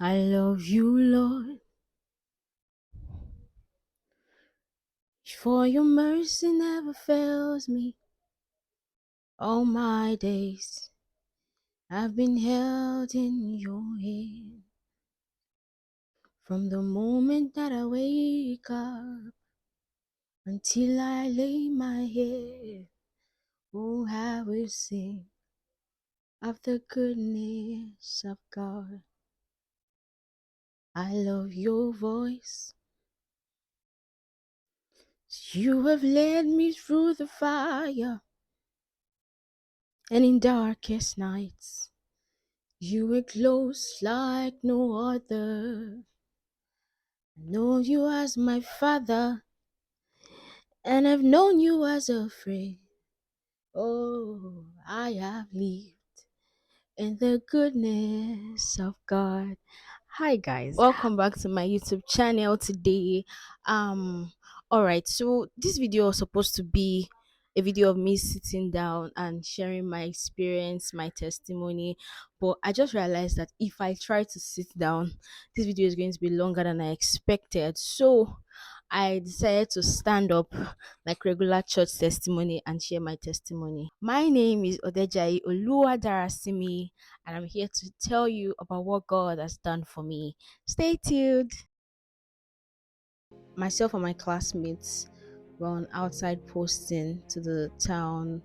I love you, Lord, for your mercy never fails me. All my days I've been held in your hand. From the moment that I wake up until I lay my head, oh, I will sing of the goodness of God. I love your voice. You have led me through the fire and in darkest nights. You were close like no other. I know you as my father, and I've known you as a friend. Oh, I have lived in the goodness of God. Hi guys, welcome back to my YouTube channel today. All right, so this video was supposed to be a video of me sitting down and sharing my experience, my testimony, but I just realized that if I try to sit down, this video is going to be longer than I expected. So I decided to stand up like regular church testimony and share my testimony. My name is Odejai Oluwadarasimi, and I'm here to tell you about what God has done for me. Stay tuned. Myself and my classmates were on outside posting to the town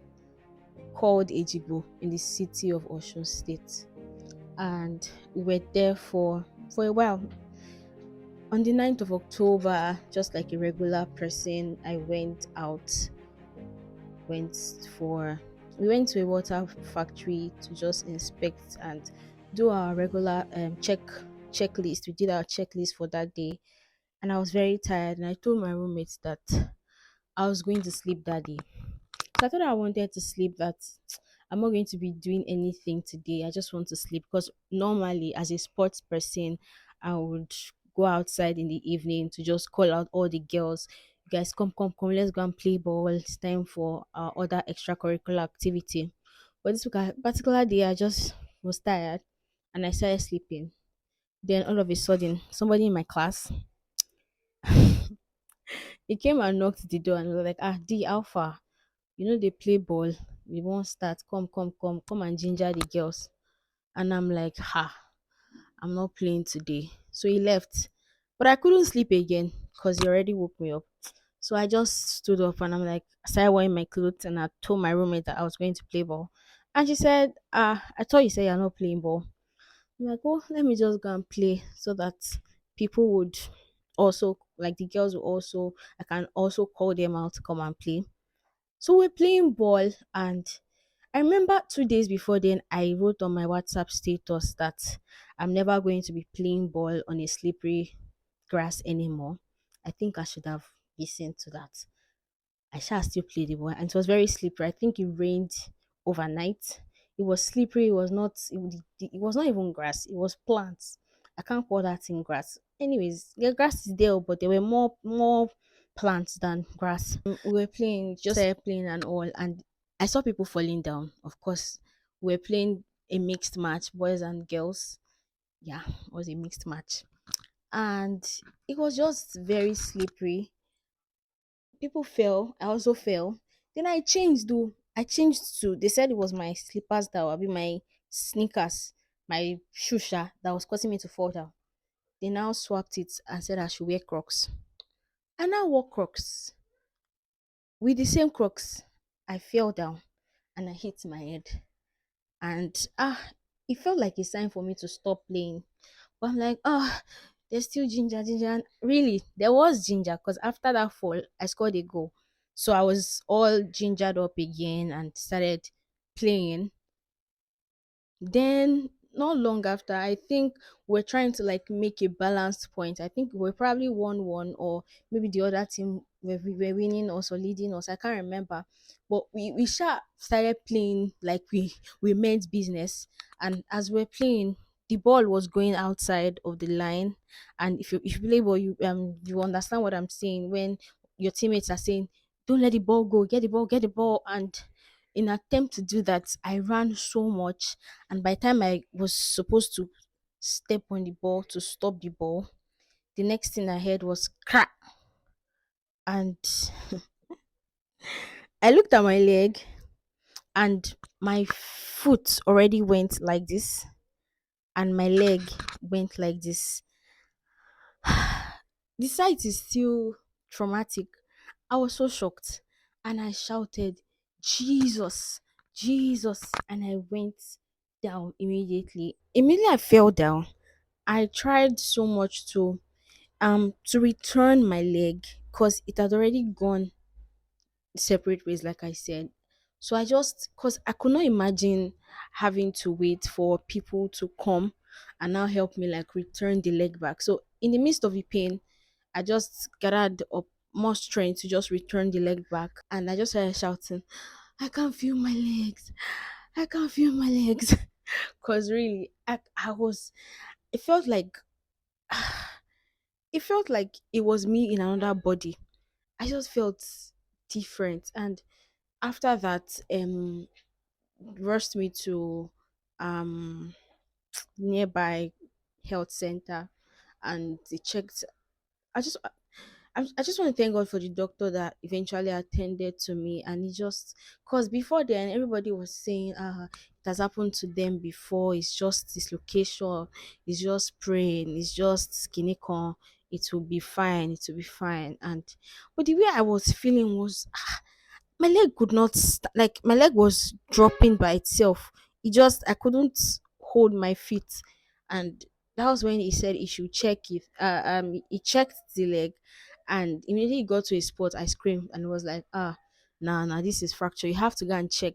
called Ejibo in the city of Osun State, and we were there for a while. On the 9th of October, just like a regular person, I went out, went for we went to a water factory to just inspect and do our regular checklist. We did our checklist for that day, and I was very tired. And I told my roommates that I was going to sleep that day. So I thought I wanted to sleep, that I'm not going to be doing anything today. I just want to sleep because normally, as a sports person, I would go outside in the evening to just call out all the girls. You guys, come, come, come, let's go and play ball. It's time for our other extracurricular activity. But this particular day, I just was tired and I started sleeping. Then all of a sudden, somebody in my class, he came and knocked the door and was like, "Ah, D Alpha, you know they play ball. We won't start. Come, come, come, come and ginger the girls." And I'm like, "Ha, I'm not playing today." So he left. But I couldn't sleep again because he already woke me up. So I just stood up and I'm like, I started wearing my clothes and I told my roommate that I was going to play ball. And she said, I thought you said you're not playing ball. I'm like, oh, let me just go and play so that people would also, like the girls will also, I can also call them out to come and play. So we're playing ball, and I remember 2 days before then, I wrote on my WhatsApp status that I'm never going to be playing ball on a slippery grass anymore. I think I should have listened to that. I shall still play the ball, and it was very slippery. I think it rained overnight. It was slippery. It was not. It was not even grass. It was plants. I can't call that in grass. Anyways, the grass is there, but there were more plants than grass. We were playing, just started playing and all, and I saw people falling down. Of course, we were playing a mixed match, boys and girls. Yeah, it was a mixed match, and it was just very slippery. People fell. I also fell. Then I changed though. I changed to, they said it was my slippers that would be my sneakers, my shusha that was causing me to fall down. They now swapped it and said I should wear Crocs. I now wore Crocs. With the same Crocs, I fell down and I hit my head. And it felt like a sign for me to stop playing. But I'm like, there's still ginger, ginger. And really, there was ginger because after that fall, I scored a goal. So I was all gingered up again and started playing. Then not long after, I think we're trying to like make a balanced point. I think we're probably 1-1, or maybe the other team we were winning us or leading us. I can't remember. But we started playing like we meant business. And as we're playing, the ball was going outside of the line. And if you play ball, you understand what I'm saying when your teammates are saying, "Don't let the ball go, get the ball, get the ball." And in attempt to do that, I ran so much, and by the time I was supposed to step on the ball to stop the ball. The next thing I heard was crack, and I looked at my leg, and my foot already went like this, and my leg went like this. The sight is still traumatic. I was so shocked, and I shouted, Jesus, Jesus, and I went down immediately. Immediately I fell down. I tried so much to return my leg because it had already gone separate ways, like I said. So I just, because I could not imagine having to wait for people to come and now help me like return the leg back. So in the midst of the pain, I just gathered up more strength to just return the leg back, and I just started shouting, I can't feel my legs. I can't feel my legs. Because really, I was, it felt like, it felt like it was me in another body. I just felt different. And after that, rushed me to um nearby health center, and they checked. I just I just want to thank God for the doctor that eventually attended to me, and he just, because before then everybody was saying it has happened to them before, it's just dislocation, it's just sprain, it's just skinny con, it will be fine, it will be fine. And but the way I was feeling was my leg could not like my leg was dropping by itself. It just, I couldn't hold my feet. And that was when he said he should check it. He checked the leg, and immediately he got to his spot. I screamed and was like, nah, this is fracture, you have to go and check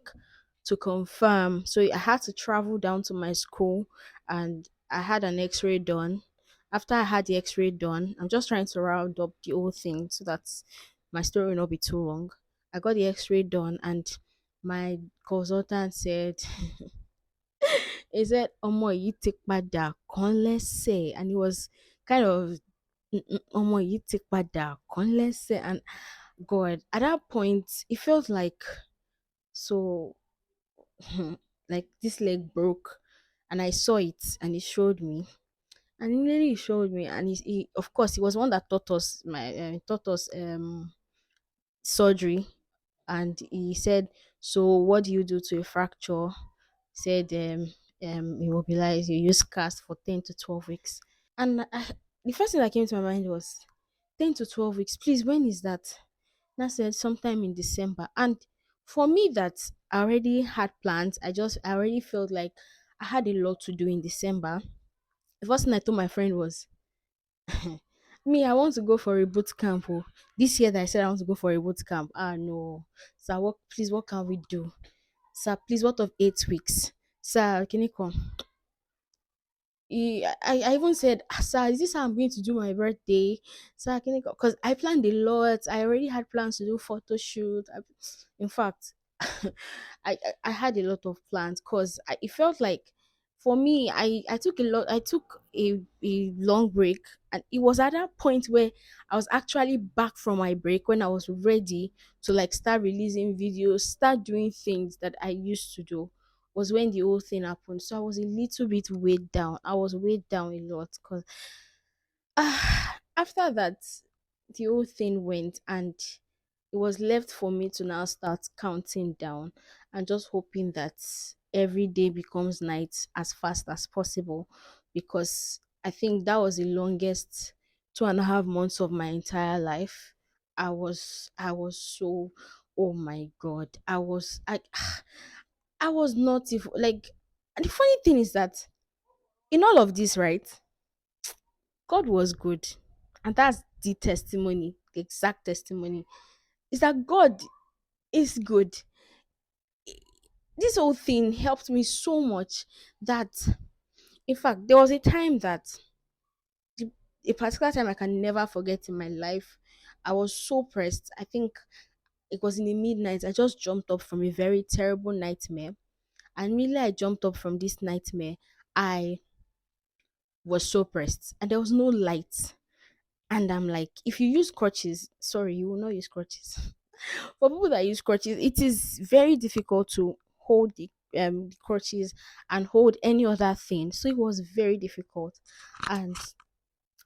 to confirm. So I had to travel down to my school, and I had an x-ray done. After I had the x-ray done, I'm just trying to round up the whole thing so that my story will not be too long. I got the x-ray done, and my consultant said, he said, Omo yi ti padà kan lẹ́sẹ̀, and it was kind of Omo yi ti padà kan lẹ́sẹ̀. And God, at that point it felt like so like this leg broke, and I saw it, and he showed me, and immediately he showed me, and he of course he was one that taught us surgery. And he said, so what do you do to a fracture? Said immobilize, you use cast for 10 to 12 weeks. And the first thing that came to my mind was 10 to 12 weeks, please, when is that? And I said sometime in December. And for me, that I already had plans, I already felt like I had a lot to do in December. The first thing I told my friend was, me, I want to go for a boot camp. Oh. This year that I said I want to go for a boot camp. Ah, no. Sir, what, please, what can we do? Sir, please, what of 8 weeks? Sir, can you come? I even said, Sir, is this how I'm going to do my birthday? Sir, can you come? Because I planned a lot. I already had plans to do photo shoot. In fact, I had a lot of plans because it felt like for me, I took a long break, and it was at that point where I was actually back from my break, when I was ready to like start releasing videos, start doing things that I used to do, was when the whole thing happened. So I was a little bit weighed down. I was weighed down a lot because after that, the whole thing went, and it was left for me to now start counting down and just hoping that every day becomes night as fast as possible, because I think that was the longest 2.5 months of my entire life. I was so, oh my God, I was not like, and the funny thing is that in all of this, right, God was good. And that's the testimony, the exact testimony is that God is good. This whole thing helped me so much that, in fact, there was a time that, the- a particular time I can never forget in my life. I was so pressed. I think it was in the midnight. I just jumped up from a very terrible nightmare. And really, I jumped up from this nightmare. I was so pressed, and there was no light. And I'm like, if you use crutches, sorry, you will not use crutches. For people that use crutches, it is very difficult to hold it. the crutches and hold any other thing. So it was very difficult. And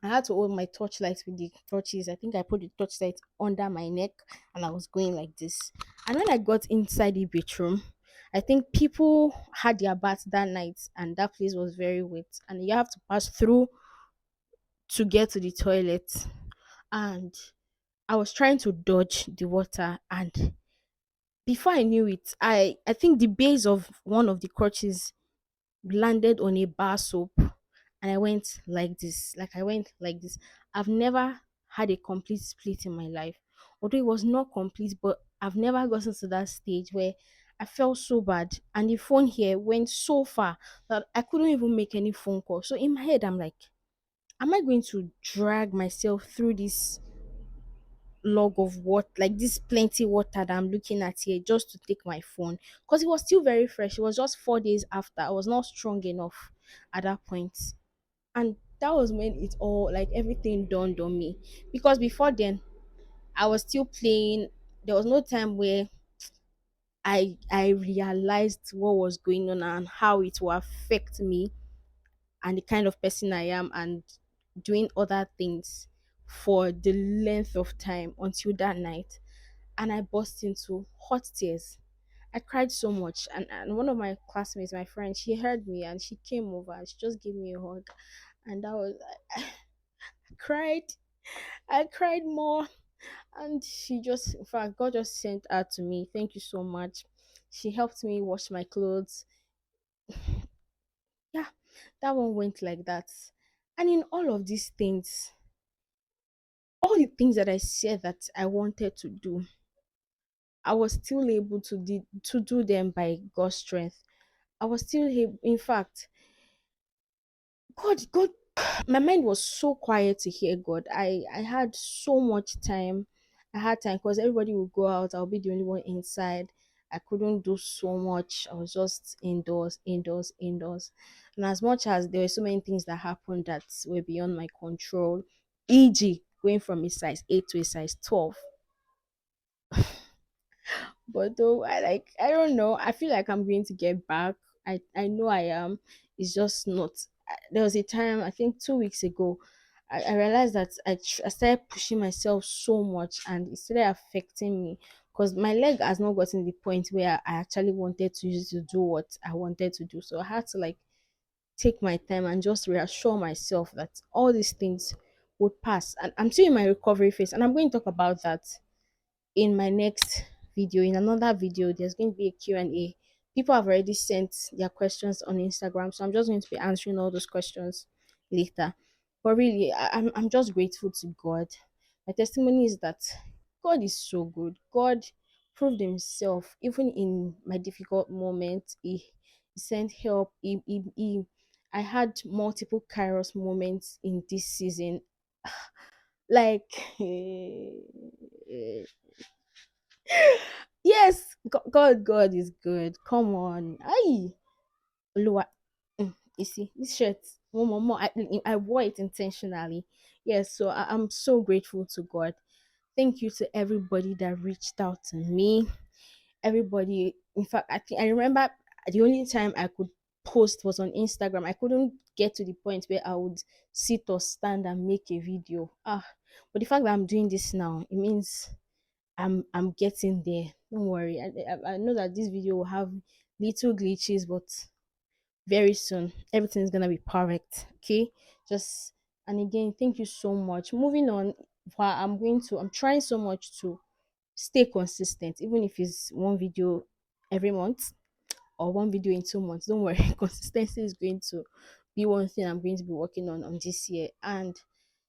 I had to hold my torchlight with the torches. I think I put the torchlight under my neck and I was going like this. And when I got inside the bedroom, I think people had their bath that night and that place was very wet. And you have to pass through to get to the toilet. And I was trying to dodge the water, and before I knew it, I think the base of one of the crutches landed on a bar soap, and I went like this. Like I went like this. I've never had a complete split in my life. Although it was not complete, but I've never gotten to that stage where I felt so bad. And the phone here went so far that I couldn't even make any phone call. So in my head, I'm like, am I going to drag myself through this log of water, like this plenty water that I'm looking at here, just to take my phone? Because it was still very fresh. It was just 4 days after. I was not strong enough at that point. And that was when it all, like, everything dawned on me. Because before then, I was still playing. There was no time where I realized what was going on and how it will affect me and the kind of person I am, and doing other things for the length of time until that night. And I burst into hot tears. I cried so much, and one of my classmates, my friend, she heard me and she came over and she just gave me a hug. And that was, I cried. I cried more, and she just, in fact, God just sent her to me. Thank you so much. She helped me wash my clothes. Yeah, that one went like that. And in all of these things, all the things that I said that I wanted to do, I was still able to do them by God's strength. I was still able, in fact, God, my mind was so quiet to hear God. I had so much time. I had time because everybody would go out. I'll be the only one inside. I couldn't do so much. I was just indoors, indoors, indoors. And as much as there were so many things that happened that were beyond my control, e.g., going from a size 8 to a size 12. But though I don't know. I feel like I'm going to get back. I know I am. It's just not. There was a time, I think 2 weeks ago, I realized that I started pushing myself so much and it started affecting me, because my leg has not gotten to the point where I actually wanted to use it to do what I wanted to do. So I had to, like, take my time and just reassure myself that all these things would pass. And I'm still in my recovery phase, and I'm going to talk about that in my next video. In another video, there's going to be a Q&A. People have already sent their questions on Instagram, so I'm just going to be answering all those questions later. But really, I'm just grateful to God. My testimony is that God is so good. God proved himself even in my difficult moments. He sent help. I had multiple Kairos moments in this season. Like, yes, God is good. Come on. Aye. Oluwa. You see, this shirt, one more. I wore it intentionally. Yes, so I'm so grateful to God. Thank you to everybody that reached out to me. Everybody, in fact, I think I remember the only time I could post was on Instagram. I couldn't get to the point where I would sit or stand and make a video. But the fact that I'm doing this now, it means I'm getting there. Don't worry. I know that this video will have little glitches, but very soon everything's gonna be perfect. Okay, just, and again, thank you so much. Moving on, while I'm trying so much to stay consistent, even if it's one video every month or one video in 2 months. Don't worry, consistency is going to be one thing I'm going to be working on this year. And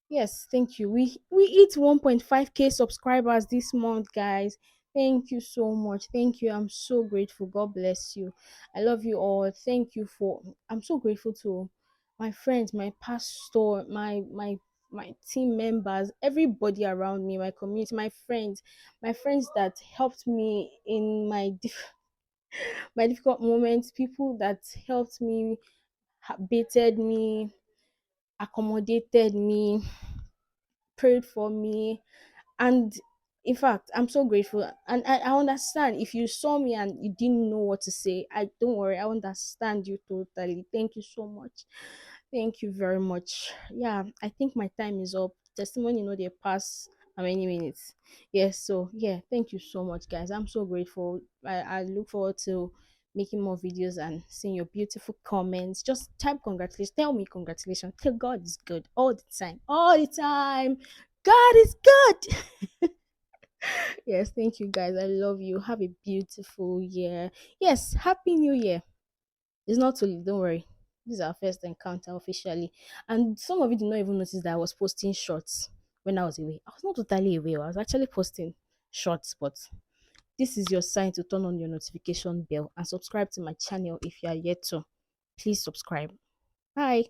yes, thank you. We hit 1.5k subscribers this month, guys. Thank you so much. Thank you. I'm so grateful. God bless you. I love you all. Thank you for, I'm so grateful to my friends, my pastor, my team members, everybody around me, my community, my friends that helped me in my difficult moments, people that helped me, baited me, accommodated me, prayed for me. And In fact, I'm so grateful, and I understand if you saw me and you didn't know what to say. I don't worry, I understand you totally. Thank you so much. Thank you very much. Yeah, I think my time is up. Testimony, they pass how many minutes? Yes, so yeah, thank you so much, guys. I'm so grateful. I look forward to making more videos and seeing your beautiful comments. Just type congratulations. Tell me congratulations. Tell God is good all the time. All the time. God is good. Yes, thank you guys. I love you. Have a beautiful year. Yes, happy new year. It's not too late, don't worry. This is our first encounter officially. And some of you did not even notice that I was posting shorts when I was away. I was not totally away. I was actually posting shorts, but this is your sign to turn on your notification bell and subscribe to my channel if you are yet to. Please subscribe. Bye.